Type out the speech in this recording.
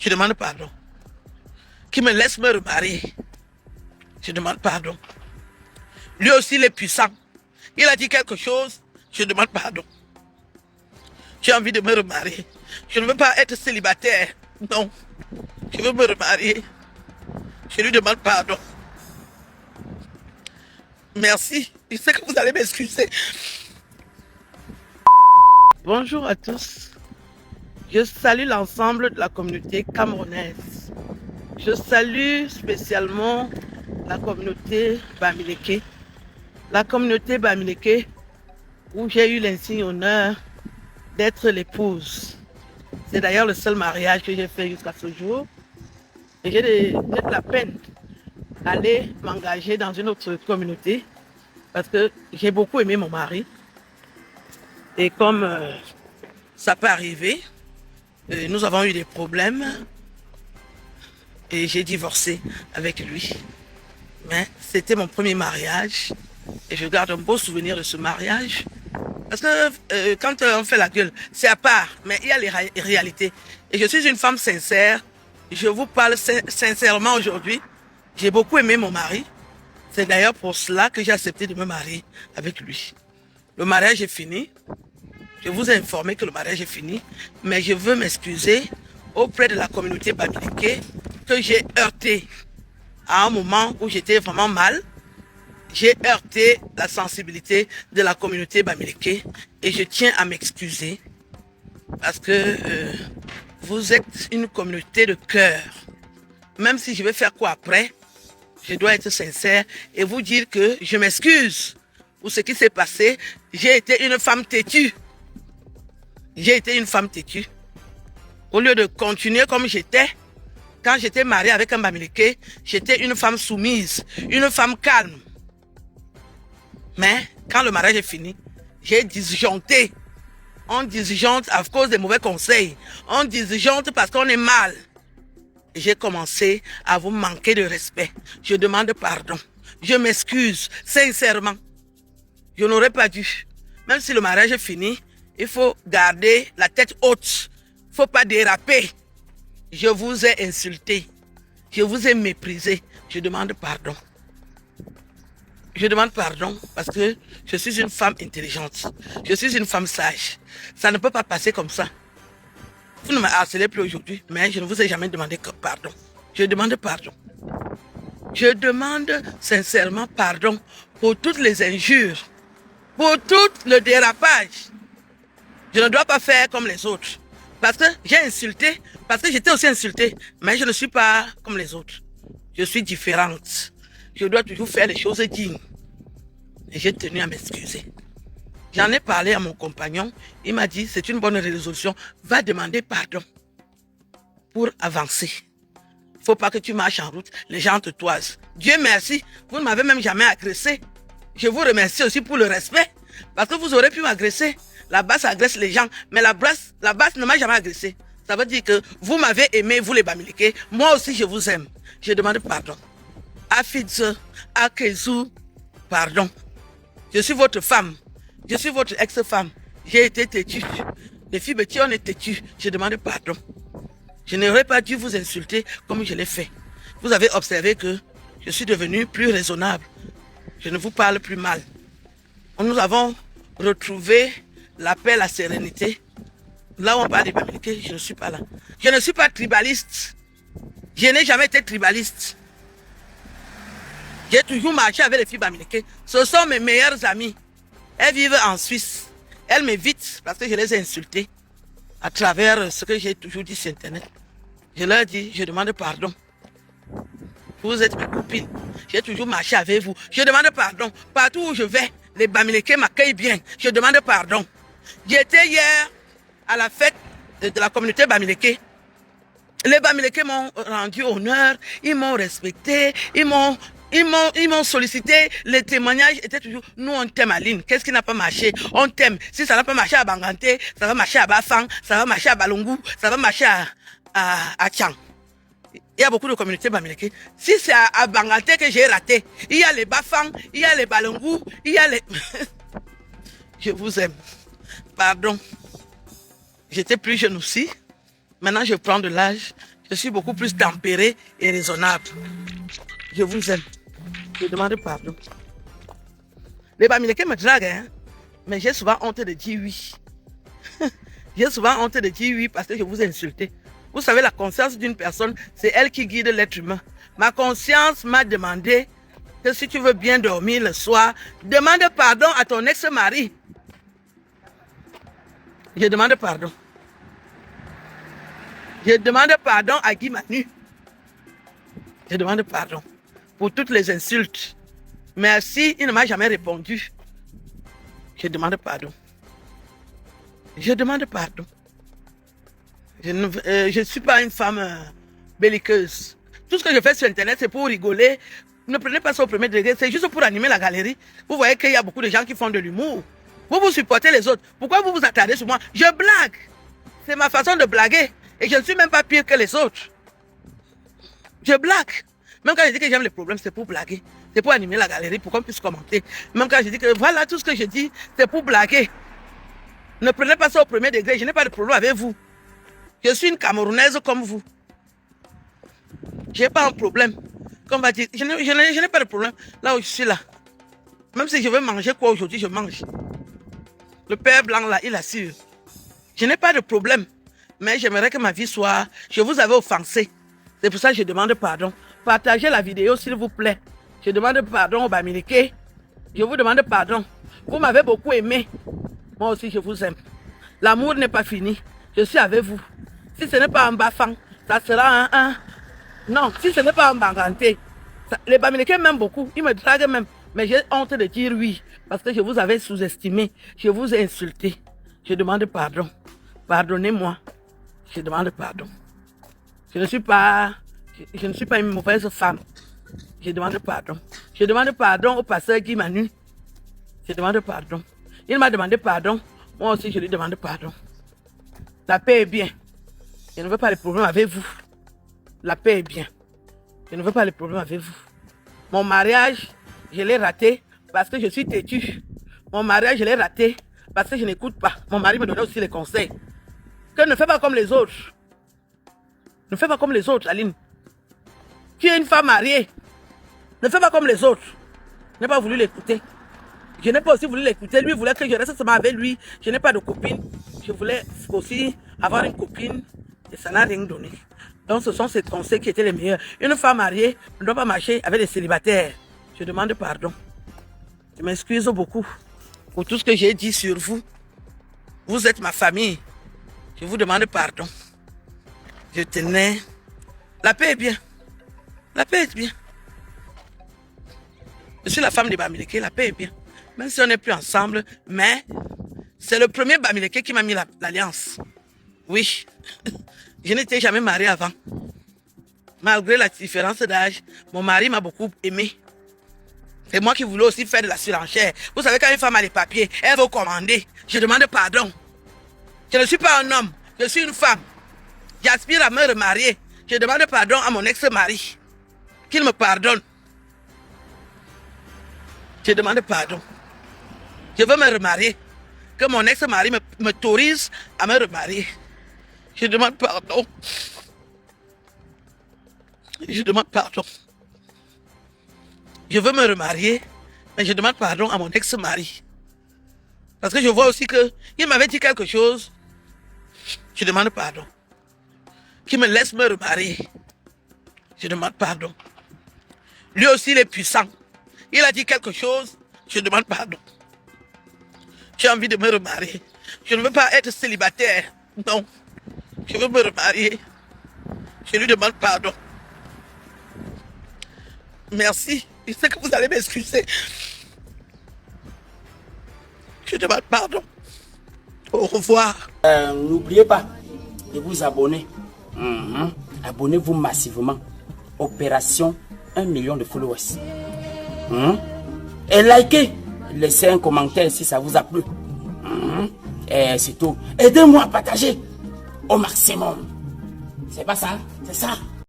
Je demande pardon. Qui me laisse me remarier. Je demande pardon. Lui aussi, il est puissant. Il a dit quelque chose, je demande pardon. J'ai envie de me remarier. Je ne veux pas être célibataire. Non. Je veux me remarier. Je lui demande pardon. Merci. Je sais que vous allez m'excuser. Bonjour à tous. Je salue l'ensemble de la communauté camerounaise. Je salue spécialement la communauté Bamileke. La communauté Bamileke où j'ai eu l'insigne honneur d'être l'épouse. C'est d'ailleurs le seul mariage que j'ai fait jusqu'à ce jour. Et j'ai de la peine d'aller m'engager dans une autre communauté parce que j'ai beaucoup aimé mon mari. Et comme ça peut arriver, nous avons eu des problèmes et j'ai divorcé avec lui. Mais c'était mon premier mariage et je garde un beau souvenir de ce mariage. Parce que quand on fait la gueule, c'est à part, mais il y a les réalités. Et je suis une femme sincère. Je vous parle sincèrement aujourd'hui. J'ai beaucoup aimé mon mari. C'est d'ailleurs pour cela que j'ai accepté de me marier avec lui. Le mariage est fini. Je vous ai informé que le mariage est fini. Mais je veux m'excuser auprès de la communauté Bamileke que j'ai heurté à un moment où j'étais vraiment mal. J'ai heurté la sensibilité de la communauté Bamileke et je tiens à m'excuser parce que vous êtes une communauté de cœur. Même si je vais faire quoi après, je dois être sincère et vous dire que je m'excuse pour ce qui s'est passé. J'ai été une femme têtue. J'ai été une femme têtue. Au lieu de continuer comme j'étais, quand j'étais mariée avec un Bamileke, j'étais une femme soumise, une femme calme. Mais quand le mariage est fini, j'ai disjoncté. On disjoncte à cause des mauvais conseils. On disjoncte parce qu'on est mal. J'ai commencé à vous manquer de respect. Je demande pardon. Je m'excuse sincèrement. Je n'aurais pas dû. Même si le mariage est fini, il faut garder la tête haute. Il ne faut pas déraper. Je vous ai insulté. Je vous ai méprisé. Je demande pardon. Je demande pardon parce que je suis une femme intelligente. Je suis une femme sage. Ça ne peut pas passer comme ça. Vous ne me harcelez plus aujourd'hui, mais je ne vous ai jamais demandé pardon. Je demande pardon. Je demande sincèrement pardon pour toutes les injures, pour tout le dérapage. Je ne dois pas faire comme les autres. Parce que j'ai insulté, parce que j'étais aussi insultée, mais je ne suis pas comme les autres. Je suis différente. Je dois toujours faire les choses dignes. Et j'ai tenu à m'excuser. J'en ai parlé à mon compagnon. Il m'a dit, c'est une bonne résolution. Va demander pardon pour avancer. Il ne faut pas que tu marches en route. Les gens te toisent. Dieu merci, vous ne m'avez même jamais agressé. Je vous remercie aussi pour le respect. Parce que vous aurez pu m'agresser. La basse agresse les gens. Mais la basse ne m'a jamais agressé. Ça veut dire que vous m'avez aimé, vous les Bamileke. Moi aussi, je vous aime. Je demande pardon. Afidze, Akezou, pardon. Je suis votre femme. Je suis votre ex-femme. J'ai été têtue. Les filles petits, on est têtues. Je demande pardon. Je n'aurais pas dû vous insulter comme je l'ai fait. Vous avez observé que je suis devenue plus raisonnable. Je ne vous parle plus mal. Nous avons retrouvé la paix, la sérénité. Là où on parle des Bamileke, je ne suis pas là. Je ne suis pas tribaliste. Je n'ai jamais été tribaliste. J'ai toujours marché avec les filles Bamileke. Ce sont mes meilleures amies. Elles vivent en Suisse. Elles m'évitent parce que je les ai insultées à travers ce que j'ai toujours dit sur Internet. Je leur dis, je demande pardon. Vous êtes mes copines. J'ai toujours marché avec vous. Je demande pardon. Partout où je vais, les Bamileke m'accueillent bien. Je demande pardon. J'étais hier à la fête de la communauté Bamileke. Les Bamileke m'ont rendu honneur. Ils m'ont respecté. Ils m'ont sollicité, les témoignages étaient toujours, nous on t'aime Aline, qu'est-ce qui n'a pas marché? On t'aime, si ça n'a pas marché à Banganté, ça va marcher à Bafang, ça va marcher à Balongu, ça va marcher à Tchang. Il y a beaucoup de communautés Bamileke. Si c'est à Banganté que j'ai raté, il y a les Bafang, il y a les Balongu, il y a les... Je vous aime. Pardon. J'étais plus jeune aussi. Maintenant je prends de l'âge. Je suis beaucoup plus tempéré et raisonnable. Je vous aime. Je demande pardon. Les Bamileke me draguent, hein? Mais j'ai souvent honte de dire oui. J'ai souvent honte de dire oui parce que je vous ai insulté. Vous savez, la conscience d'une personne, c'est elle qui guide l'être humain. Ma conscience m'a demandé que si tu veux bien dormir le soir, demande pardon à ton ex-mari. Je demande pardon. Je demande pardon à Guy Manu. Je demande pardon pour toutes les insultes. Merci, il ne m'a jamais répondu. Je demande pardon. Je demande pardon. Je ne suis pas une femme belliqueuse. Tout ce que je fais sur Internet, c'est pour rigoler. Ne prenez pas ça au premier degré, c'est juste pour animer la galerie. Vous voyez qu'il y a beaucoup de gens qui font de l'humour. Vous supportez les autres. Pourquoi vous vous attardez sur moi? Je blague. C'est ma façon de blaguer. Et je ne suis même pas pire que les autres. Je blague. Même quand je dis que j'aime les problèmes, c'est pour blaguer. C'est pour animer la galerie, pour qu'on puisse commenter. Même quand je dis que voilà, tout ce que je dis, c'est pour blaguer. Ne prenez pas ça au premier degré. Je n'ai pas de problème avec vous. Je suis une Camerounaise comme vous. Je n'ai pas un problème. Comme on va dire, je n'ai pas de problème. Là où je suis là. Même si je veux manger quoi aujourd'hui, je mange. Le père blanc là, il assure. Je n'ai pas de problème. Mais j'aimerais que ma vie soit... Je vous avais offensé. C'est pour ça que je demande pardon. Partagez la vidéo s'il vous plaît. Je demande pardon au Bamileke. Je vous demande pardon. Vous m'avez beaucoup aimé. Moi aussi, je vous aime. L'amour n'est pas fini. Je suis avec vous. Si ce n'est pas un bafang, ça sera un... Non, si ce n'est pas un banganté. Les Bamileke m'aiment beaucoup. Ils me draguent même. Mais j'ai honte de dire oui. Parce que je vous avais sous-estimé. Je vous ai insulté. Je demande pardon. Pardonnez-moi. Je demande pardon. Je ne suis pas une mauvaise femme. Je demande pardon. Je demande pardon au pasteur Guy Manu. Je demande pardon. Il m'a demandé pardon. Moi aussi, je lui demande pardon. La paix est bien. Je ne veux pas de problème avec vous. La paix est bien. Je ne veux pas de problème avec vous. Mon mariage, je l'ai raté parce que je suis têtue. Mon mariage, je l'ai raté parce que je n'écoute pas. Mon mari me donnait aussi les conseils. Que ne fais pas comme les autres. Ne fais pas comme les autres, Aline. Tu es une femme mariée. Ne fais pas comme les autres. Je n'ai pas voulu l'écouter. Je n'ai pas aussi voulu l'écouter. Lui voulait que je reste seulement avec lui. Je n'ai pas de copine. Je voulais aussi avoir une copine. Et ça n'a rien donné. Donc ce sont ces conseils qui étaient les meilleurs. Une femme mariée ne doit pas marcher avec des célibataires. Je demande pardon. Je m'excuse beaucoup pour tout ce que j'ai dit sur vous. Vous êtes ma famille. Je vous demande pardon. Je tenais. La paix est bien. La paix est bien. Je suis la femme de Bamileke, la paix est bien. Même si on n'est plus ensemble, mais c'est le premier Bamileke qui m'a mis l'alliance. Oui. Je n'étais jamais mariée avant. Malgré la différence d'âge, mon mari m'a beaucoup aimé. C'est moi qui voulais aussi faire de la surenchère. Vous savez, quand une femme a les papiers, elle veut commander. Je demande pardon. Je ne suis pas un homme, je suis une femme. J'aspire à me remarier. Je demande pardon à mon ex-mari. Qu'il me pardonne. Je demande pardon. Je veux me remarier. Que mon ex-mari m'autorise à me remarier. Je demande pardon. Je demande pardon. Je veux me remarier, mais je demande pardon à mon ex-mari. Parce que je vois aussi qu'il m'avait dit quelque chose. Je demande pardon. Qu'il me laisse me remarier. Je demande pardon. Lui aussi, il est puissant. Il a dit quelque chose. Je demande pardon. J'ai envie de me remarier. Je ne veux pas être célibataire. Non. Je veux me remarier. Je lui demande pardon. Merci. Je sais que vous allez m'excuser. Je demande pardon. Au revoir. N'oubliez pas de vous abonner. Abonnez-vous massivement. Opération 1 million de followers. Et likez. Laissez un commentaire si ça vous a plu. Et c'est tout. Aidez-moi à partager au maximum. C'est pas ça? C'est ça.